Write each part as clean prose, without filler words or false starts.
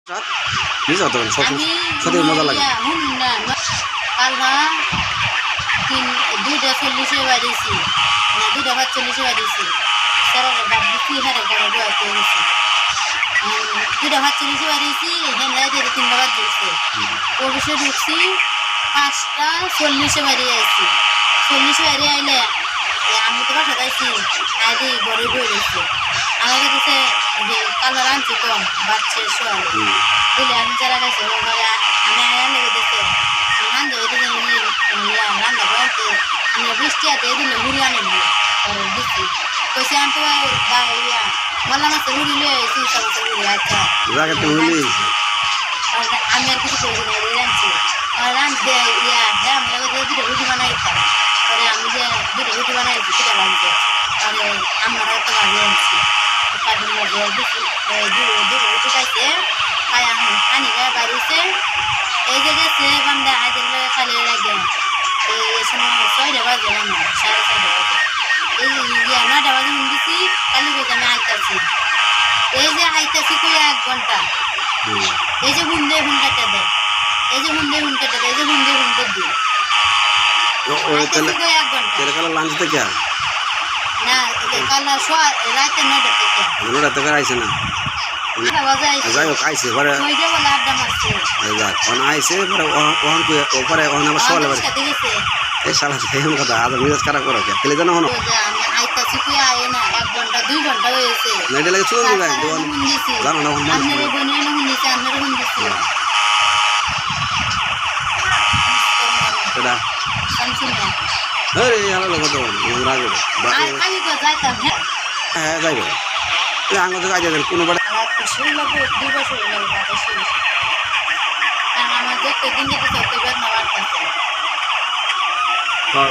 নিজে হতো সাথে মজা লাগে দুইটা 40-এ বাড়িয়েছি না 2টা 45-এ বাড়িয়েছি স্যার বাবু কি হারে বড় বয়স হয়ে গেছে 2টা 45-এ বাড়িয়েছি এখানে রাইতে 3টা বাজ দিয়েছে অফিসে ঢুকছি 5টা 40-এ বাড়িয়ে আইছি 40-এ বাড়িয়ে আইলে আমি তো বাসা যাইছি আইডি ঘরে বয়ে রয়েছে আমার কাছে যে কালার আনছি তো বাচ্চা শোয়ালে দিলে আমি যারা গেছে আমি আয়া লেগে দিতে রান্না হইতে রান্না করতে আমি বৃষ্টি হাতে দিলে হুড়ি আনে দিচ্ছি কইছে আমি তো বললাম আছে হুড়ি লিয়ে এসেছি সমস্ত হুড়ি আচ্ছা আমি আর কিছু করি না রাঁধছি রাঁধতে আমরা দুটো রুটি বানাইতাম পরে আমি যে দুটো রুটি বানাইছি সেটা লাগছে পরে আমরা তো বাজিয়ে আনছি কাঠের মধ্যে দিচ্ছি দুটো রুটি খাইছে খাই আনি গায়ে বাড়িছে এই যে গেছে বান্ধা হাজার খালি লাগে এই সময় 6টা বাজে না 6:30 বাজে এই 9টা বাজে দিচ্ছি কালি বেজে আমি আইতাছি এই যে আইতাছি কই 1 ঘন্টা এই যে হুন্ডে হুন্ডাটা দেয় এই যে হুন্ডে হুন্ডাটা দেয় এই যে হুন্ডে হুন্ডা দিয়ে আইতাছি কই 1 ঘন্টা লাঞ্চ থেকে না কাল রাতে 9টা থেকে 9টা থেকে আইছে না যাই হোক আইসে পরে আইসে পরে আমার সকালে বাড়ি এই সালা এমন কথা আজ মিজাজ খারাপ করো কে খেলে জানো হনো না এটা লাগে চলে দিবেন জানো না সেটা আরে আলো লোক তো রাগে হ্যাঁ যাইবে আঙ্গ থেকে আইতে কোনো বাড়ি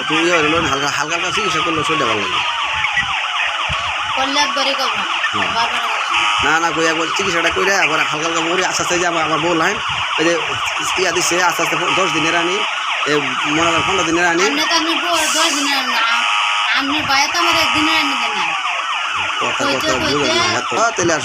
তুই হালকা হালকা হালকা চিকিৎসা করলে শরীরটা ভালো লাগে না না কই একবার চিকিৎসাটা করে আবার হালকা হালকা মরে আস্তে আস্তে যাবো আমার বউ লাইন ওই যে ইয়া দিচ্ছে আস্তে আস্তে 10 দিনের আনি মনে করেন 15 দিনের আনি আমি বাইরে তো আমার 1 দিনের আনি দেন না কথা কথা বুঝে না তাহলে আর